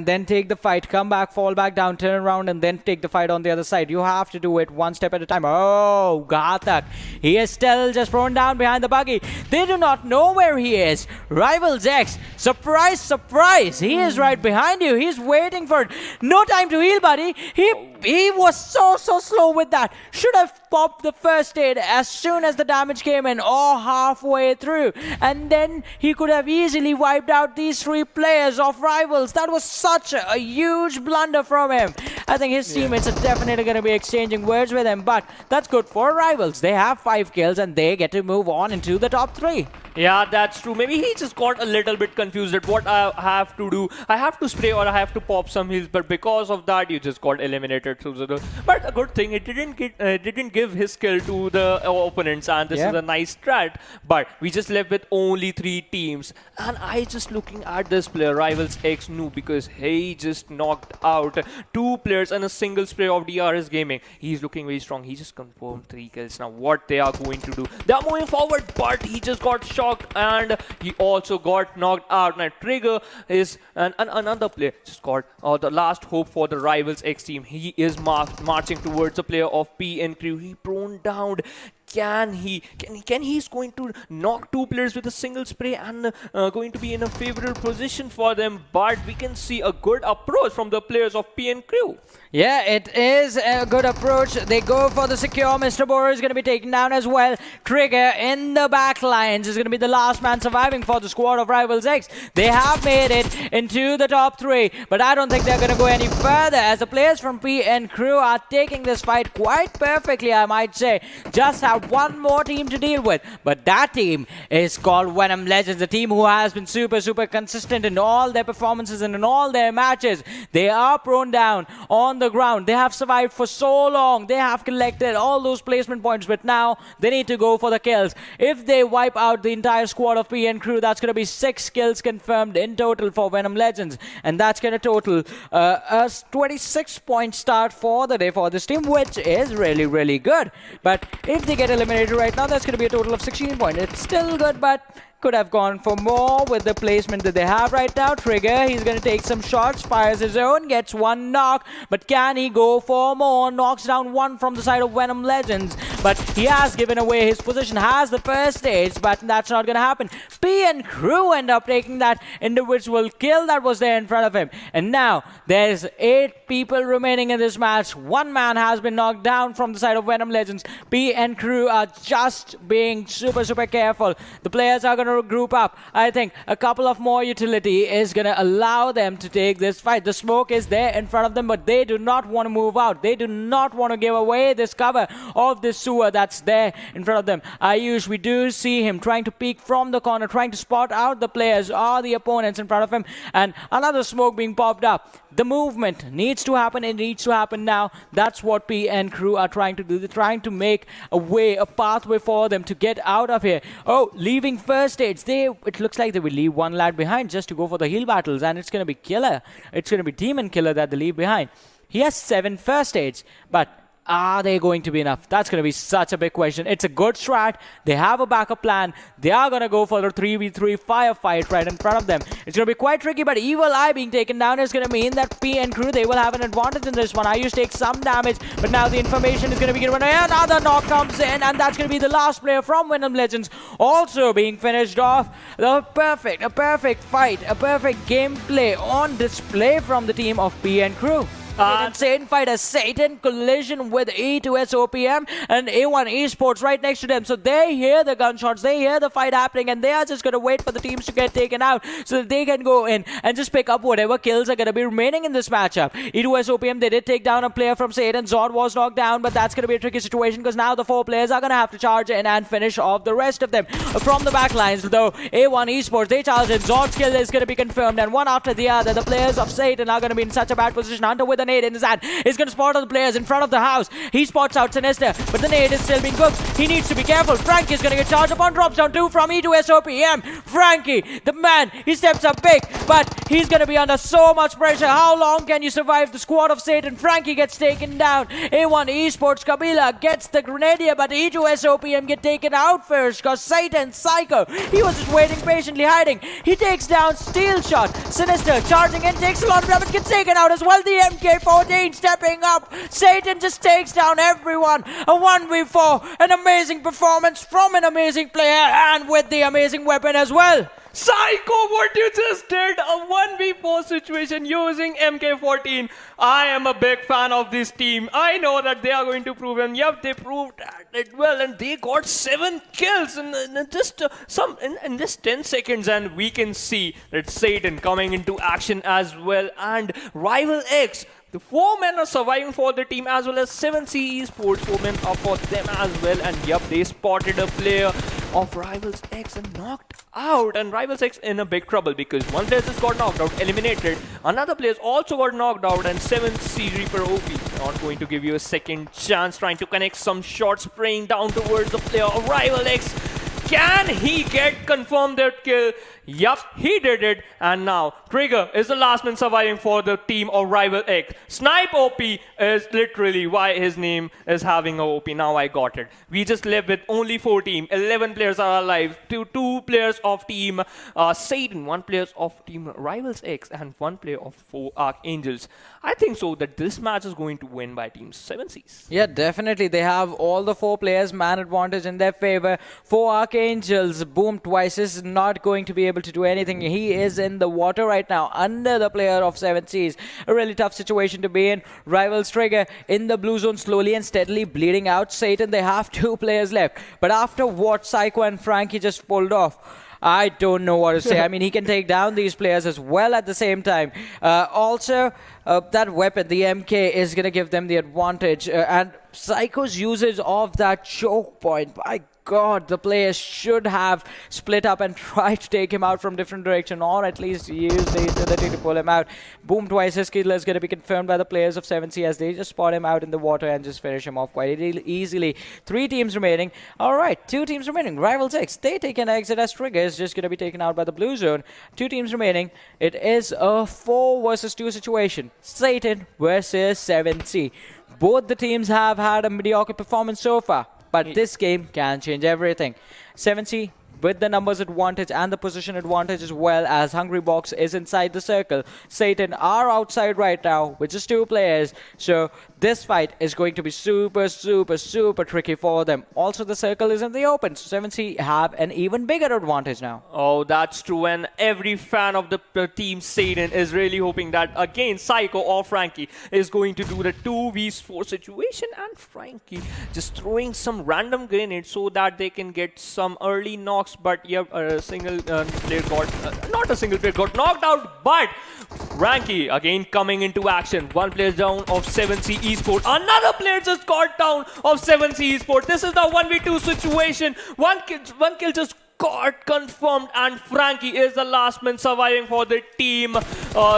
then take the fight, come back, fall back down, turn around, and then take the fight on the other side. You have to do it one step at a time. Oh, Ghatak. He is still just thrown down behind the buggy. They do not know where he is. Rivals X, surprise, surprise. He is right behind you. He's waiting for it. No time to heal, buddy. He was so slow with that. Should have popped the first aid as soon as the damage came in, or halfway through. And then he could have easily wiped out these 3 players of Rivals. That was such a huge blunder from him. I think his teammates are definitely going to be exchanging words with him, but that's good for Rivals. They have 5 kills and they get to move on into the top 3. Yeah, that's true. Maybe he just got a little bit confused at what I have to do. I have to spray or I have to pop some heals, but because of that, you just got eliminated through the. But a good thing, it didn't give his skill to the opponents, and this is a nice strat. But we just left with only 3 teams, and I just looking at this player, Rivals X Noob, because he just knocked out 2 players and a single spray of DRS Gaming. He's looking very strong. He just confirmed 3 kills. Now, what they are going to do? They are moving forward, but he just got shot. And he also got knocked out. Now Trigger is another player just got the last hope for the Rivals X team. He is marching towards a player of PMCO. He prone down. He's going to knock 2 players with a single spray and going to be in a favorable position for them, but we can see a good approach from the players of PMCO. Yeah, it is a good approach. They go for the secure. Mr. Bora is going to be taken down as well. Trigger in the back lines is going to be the last man surviving for the squad of Rivals X. They have made it into the top 3, but I don't think they're going to go any further, as the players from PMCO are taking this fight quite perfectly, I might say. Just have one more team to deal with, but that team is called Venom Legends, a team who has been super consistent in all their performances and in all their matches. They are prone down on the ground. They have survived for so long. They have collected all those placement points, but now they need to go for the kills. If they wipe out the entire squad of PMCO, that's going to be 6 kills confirmed in total for Venom Legends, and that's going to total a 26-point start for the day for this team, which is really good. But if they get eliminated right now, that's going to be a total of 16 points. It's still good, but could have gone for more with the placement that they have right now. Trigger, he's going to take some shots, fires his own, gets 1 knock, but can he go for more? Knocks down 1 from the side of Venom Legends, but he has given away his position, has the first stage, but that's not going to happen. PMCO end up taking that individual kill that was there in front of him, and now there's 8 people remaining in this match. 1 man has been knocked down from the side of Venom Legends. PMCO are just being super careful. The players are going to group up. I think a couple of more utility is going to allow them to take this fight. The smoke is there in front of them, but they do not want to move out. They do not want to give away this cover of this sewer that's there in front of them. Ayush, we do see him trying to peek from the corner, trying to spot out the players or the opponents in front of him, and another smoke being popped up. The movement needs to happen. It needs to happen now. That's what PMCO are trying to do. They're trying to make a way, a pathway for them to get out of here. Oh, leaving first stage. It looks like they will leave 1 lad behind just to go for the heal battles, and it's going to be Killer. It's going to be Demon Killer that they leave behind. He has 7 first stage, but are they going to be enough? That's going to be such a big question. It's a good strat. They have a backup plan. They are going to go for the 3v3 firefight right in front of them. It's going to be quite tricky, but Evil Eye being taken down is going to mean that PMCO, they will have an advantage in this one. Ayush takes some damage, but now the information is going to be given. Another knock comes in, and that's going to be the last player from Venom Legends also being finished off. A perfect fight, a perfect gameplay on display from the team of PMCO. An insane fight, a Satan collision with E2S OPM and A1 Esports right next to them. So they hear the gunshots, they hear the fight happening, and they are just going to wait for the teams to get taken out so that they can go in and just pick up whatever kills are going to be remaining in this matchup. E2S OPM, they did take down a player from Satan. Zod was knocked down, but that's going to be a tricky situation because now the 4 players are going to have to charge in and finish off the rest of them. From the back lines, though, A1 Esports, they charge in. Zod's kill is going to be confirmed, and one after the other, the players of Satan are going to be in such a bad position. Hunter with a nade in his hand. He's going to spot all the players in front of the house. He spots out Sinister, but the nade is still being cooked. He needs to be careful. Frankie is going to get charged upon. Drops down 2 from E2SOPM. Frankie, the man, he steps up big, but he's going to be under so much pressure. How long can you survive the squad of Satan? Frankie gets taken down. A1 Esports Kabila gets the Grenadier, but E2SOPM get taken out first because Satan Psycho, he was just waiting patiently, hiding. He takes down Steel Shot. Sinister charging in, takes a lot of damage, gets taken out as well. The MK14 stepping up. Satan just takes down everyone. A 1v4, an amazing performance from an amazing player and with the amazing weapon as well. Psycho, what you just did, a 1v4 situation using MK14. I am a big fan of this team. I know that they are going to prove, and yep, they proved it well, and they got 7 kills in just in just 10 seconds, and we can see that Satan coming into action as well, and Rival X. The 4 men are surviving for the team as well as 7C Esports 4 men are for them as well, and yep, they spotted a player of Rivals X and knocked out, and Rivals X in a big trouble because one player just got knocked out, eliminated. Another player also got knocked out, and 7C Reaper OP not going to give you a second chance, trying to connect some shots, spraying down towards the player of Rival X. Can he get confirmed that kill? Yup, he did it, and now Trigger is the last man surviving for the team of Rival X. Snipe OP is literally why his name is having a OP. Now I got it. We just live with only 4 teams. 11 players are alive. 2 players of team Satan, 1 player of team Rivals X, and 1 player of 4 Archangels. I think so that this match is going to win by team 7Cs. Yeah, definitely. They have all the 4 players man advantage in their favor. 4 Archangels. Boom Twice is not going to be able to do anything. He is in the water right now under the player of 7Cs. A really tough situation to be in. Rivals Trigger in the blue zone, slowly and steadily bleeding out. Satan, they have 2 players left. But after what Psycho and Frankie just pulled off, I don't know what to say. I mean, he can take down these players as well at the same time. Also, that weapon, the MK, is going to give them the advantage. And Psycho's usage of that choke point, by God, the players should have split up and tried to take him out from different direction, or at least use the ability to pull him out. Boom Twice, his kill is going to be confirmed by the players of 7C as they just spot him out in the water and just finish him off quite easily. 3 teams remaining. Alright, 2 teams remaining. Rival 6, they take an exit as Trigger is just going to be taken out by the blue zone. 2 teams remaining. It is a 4 versus 2 situation. Satan versus 7C. Both the teams have had a mediocre performance so far, but this game can change everything. 7C with the numbers advantage and the position advantage as well, as Hungry Box is inside the circle. Satan are outside right now with just 2 players. So this fight is going to be super tricky for them. Also, the circle is in the open, so 7C have an even bigger advantage now. Oh, that's true, and every fan of the team Satan is really hoping that again Psycho or Frankie is going to do the 2v4 situation, and Frankie just throwing some random grenades so that they can get some early knocks. But yeah, a single player got not a single player got knocked out, but Frankie again coming into action. 1 player down of 7C Esports. Another player just got down of 7C Esports. This is the 1v2 situation. One kill just got confirmed, and Frankie is the last man surviving for the team.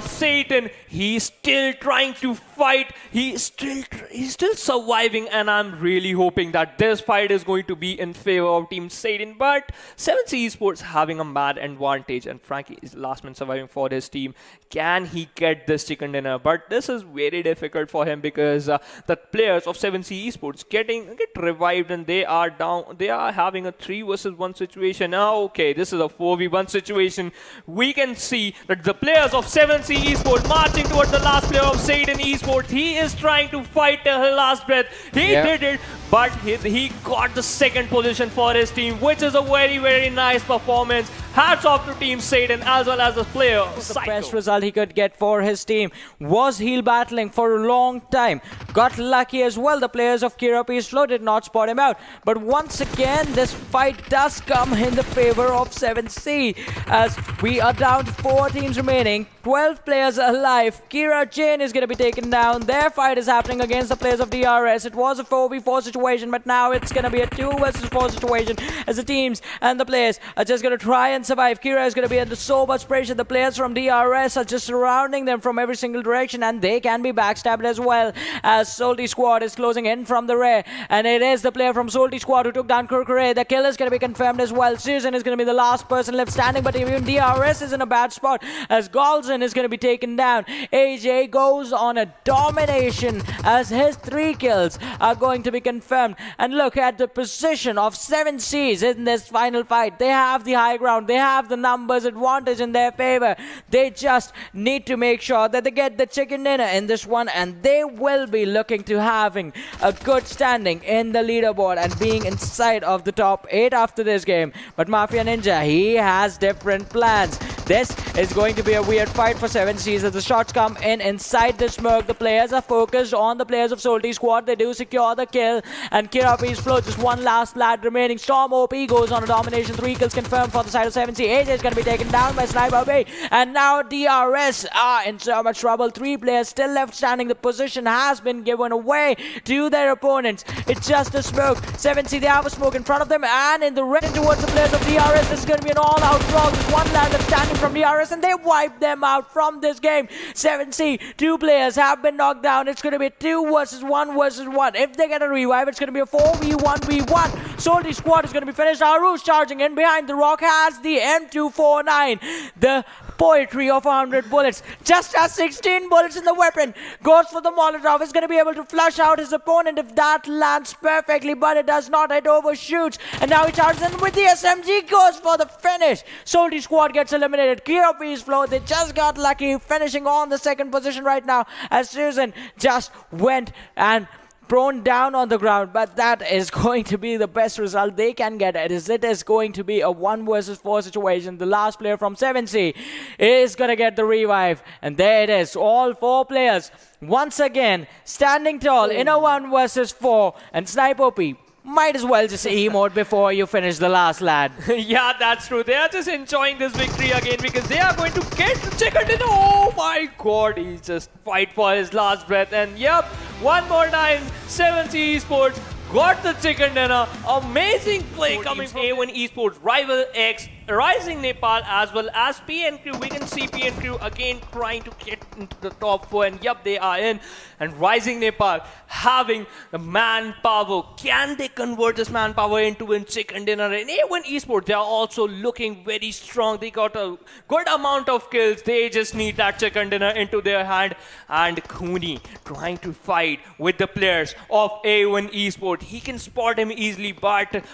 Satan, he's still trying to fight. He's still surviving, and I'm really hoping that this fight is going to be in favor of team Satan. But 7C Esports having a mad advantage, and Frankie is the last man surviving for his team. Can he get this chicken dinner? But this is very difficult for him because the players of 7C Esports get revived, and they are down. They are having a 3 versus 1 situation. Now, okay, this is a 4v1 situation. We can see that the players of 7C Esports marching towards the last player of Satan Esports. He is trying to fight till his last breath. He did it, but he got the 2nd position for his team, which is a very nice performance. Hats off to Team Satan as well as the player. The best result he could get for his team was heal battling for a long time. Got lucky as well. The players of Kira Peace Flow did not spot him out. But once again, this fight does come in the favor of 7C as we are down to 4 teams remaining. 12 players alive. Kira Jane is going to be taken down. Their fight is happening against the players of DRS. It was a 4v4 situation. situation, but now it's going to be a 2 versus 4 situation as the teams and the players are just going to try and survive. Kira is going to be under so much pressure. The players from DRS are just surrounding them from every single direction, and they can be backstabbed as well, as Salty Squad is closing in from the rear, and it is the player from Salty Squad who took down Kurkure. The kill is going to be confirmed as well. Susan is going to be the last person left standing, but even DRS is in a bad spot as Golzin is going to be taken down. AJ goes on a domination as his 3 kills are going to be confirmed. And look at the position of 7Cs in this final fight. They have the high ground. They have the numbers advantage in their favor. They just need to make sure that they get the chicken dinner in this one, and they will be looking to having a good standing in the leaderboard and being inside of the top 8 after this game. But Mafia Ninja, he has different plans. This is going to be a weird fight for 7Cs as the shots come in inside the smoke. The players are focused on the players of Salty Squad. They do secure the kill, and Kirapi's flow, just one last lad remaining. Storm OP goes on a domination. 3 kills confirmed for the side of 7C. AJ is going to be taken down by Sniper B, and now DRS are in so much trouble. 3 players still left standing. The position has been given away to their opponents. It's just a smoke. 7C, they have a smoke in front of them, and in the red towards the players of DRS. This is going to be an all-out brawl. There's one lad that's standing from DRS, and they wipe them out from this game. 7C, 2 players have been knocked down. It's going to be 2 versus 1 versus 1. If they get a revive, it's going to be a 4v1v1. Salty Squad is going to be finished. Aru's charging in behind the rock, has the M249. The poetry of 100 bullets. Just has 16 bullets in the weapon. Goes for the Molotov. Is going to be able to flush out his opponent if that lands perfectly, but it does not. It overshoots. And now he charges in with the SMG. Goes for the finish. Salty Squad gets eliminated. Kira P's flow. They just got lucky, finishing on the 2nd position right now as Susan just went and prone down on the ground, but that is going to be the best result they can get. It is going to be a 1 versus 4 situation. The last player from 7C is going to get the revive, and there it is. All 4 players once again standing tall in a 1 versus 4, and Sniper P might as well just emote before you finish the last lad. Yeah, that's true. They are just enjoying this victory again because they are going to get the chicken dinner. Oh my god, he just fight for his last breath. And yep, one more time, 7C Esports got the chicken dinner. Amazing play coming from A1 Esports, Rival X, Rising Nepal, as well as PNCO. We can see PNCO again trying to get into the top 4, and yep, they are in. And Rising Nepal having the manpower. Can they convert this manpower into a chicken dinner? In A1 Esports, they are also looking very strong. They got a good amount of kills. They just need that chicken dinner into their hand. And Cooney trying to fight with the players of A1 Esports. He can spot him easily, but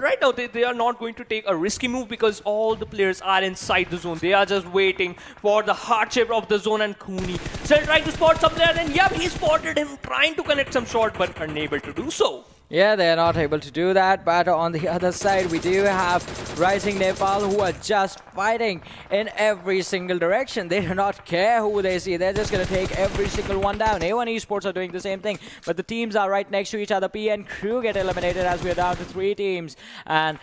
right now they are not going to take a risky move because all the players are inside the zone. They are just waiting for the hardship of the zone, and Cooney still trying to spot some player, and yep, he spotted him trying to connect some shot but unable to do so. Yeah, they're not able to do that, but on the other side, we do have Rising Nepal who are just fighting in every single direction. They do not care who they see. They're just going to take every single one down. A1 Esports are doing the same thing, but the teams are right next to each other. P and Crew get eliminated as we are down to 3 teams, and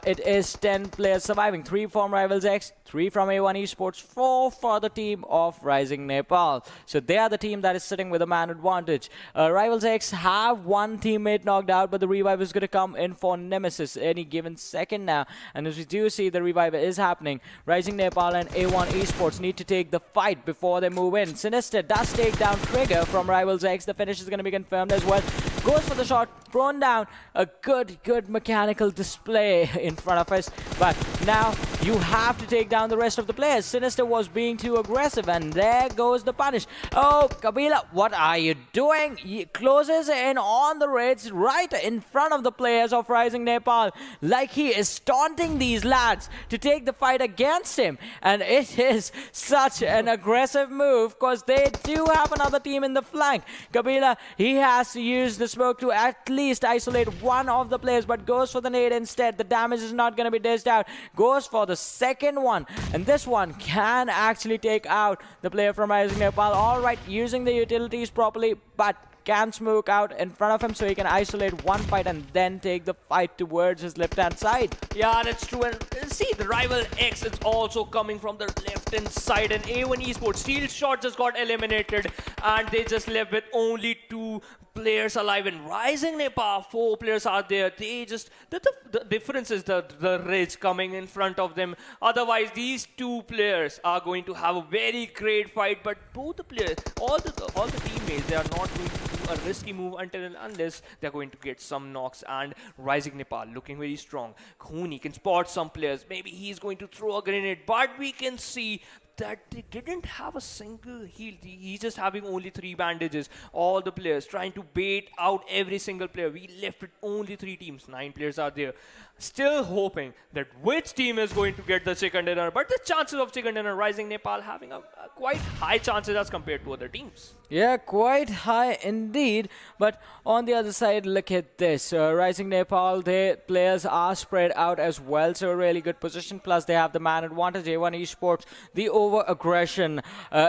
it is 10 players surviving. 3 from Rivals X, 3 from A1 Esports, 4 for the team of Rising Nepal. So they are the team that is sitting with a man advantage. Rivals X have one teammate knocked out, but the revive is going to come in for Nemesis any given second now. And as we do see, the revive is happening. Rising Nepal and A1 Esports need to take the fight before they move in. Sinister does take down Trigger from Rivals X. The finish is going to be confirmed as well. Goes for the shot, prone down. A good mechanical display in front of us. But now you have to take down the rest of the players. Sinister was being too aggressive, and there goes the punish. Oh, Kabila, what are you doing? He closes in on the raids right in front of the players of Rising Nepal, like he is taunting these lads to take the fight against him. And it is such an aggressive move because they do have another team in the flank. Kabila, he has to use the smoke to at least isolate one of the players, but goes for the nade instead. The damage is not going to be dished out. Goes for the second one, and this one can actually take out the player from Rising Nepal. All right, using the utilities properly, but can smoke out in front of him so he can isolate one fight and then take the fight towards his left-hand side. Yeah, that's true. And see, the rival X is also coming from the left-hand side. And A1 Esports, Steel Shot just got eliminated. And they just left with only 2 players alive. And Rising Nepal, 4 players are there. They just, the difference is the Ridge coming in front of them. Otherwise, these 2 players are going to have a very great fight. But both the players, all the teammates, they are not going to do a risky move until and unless they're going to get some knocks. And Rising Nepal looking very strong. Khuni can spot some players. Maybe he's going to throw a grenade. But we can see that they didn't have a single heal. He's just having only 3 bandages. All the players trying to bait out every single player. We left with only 3 teams. 9 players are there. Still hoping that which team is going to get the chicken dinner. But the chances of chicken dinner, Rising Nepal having a quite high chances as compared to other teams. Yeah, quite high indeed. But on the other side, look at this. Rising Nepal, their players are spread out as well. So a really good position. Plus, they have the man advantage. A1 Esports, the over-aggression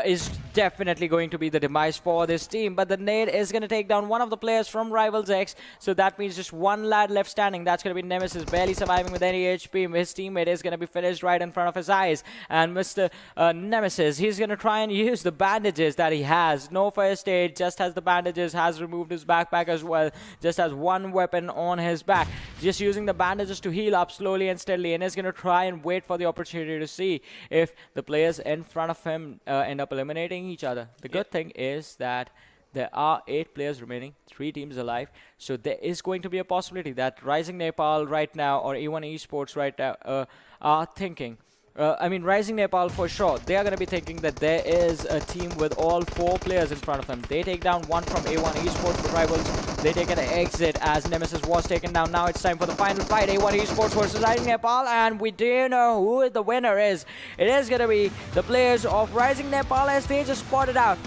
is definitely going to be the demise for this team. But the nade is going to take down one of the players from Rivals X. So that means just one lad left standing. That's going to be Nemesis, barely surviving with any HP. His teammate is going to be finished right in front of his eyes. And Mr. Nemesis, he's going to try and use the bandages that he has. No first aid, just has the bandages, has removed his backpack as well. Just has one weapon on his back. Just using the bandages to heal up slowly and steadily. And is going to try and wait for the opportunity to see if the players in front of him end up eliminating each other. The good thing is that there are 8 players remaining, 3 teams alive. So there is going to be a possibility that Rising Nepal right now or A1 Esports right now are thinking. Rising Nepal for sure. They are going to be thinking that there is a team with all 4 players in front of them. They take down one from A1 Esports with Rivals. They take an exit as Nemesis was taken down. Now it's time for the final fight. A1 Esports versus Rising Nepal. And we do know who the winner is. It is going to be the players of Rising Nepal as they just spotted out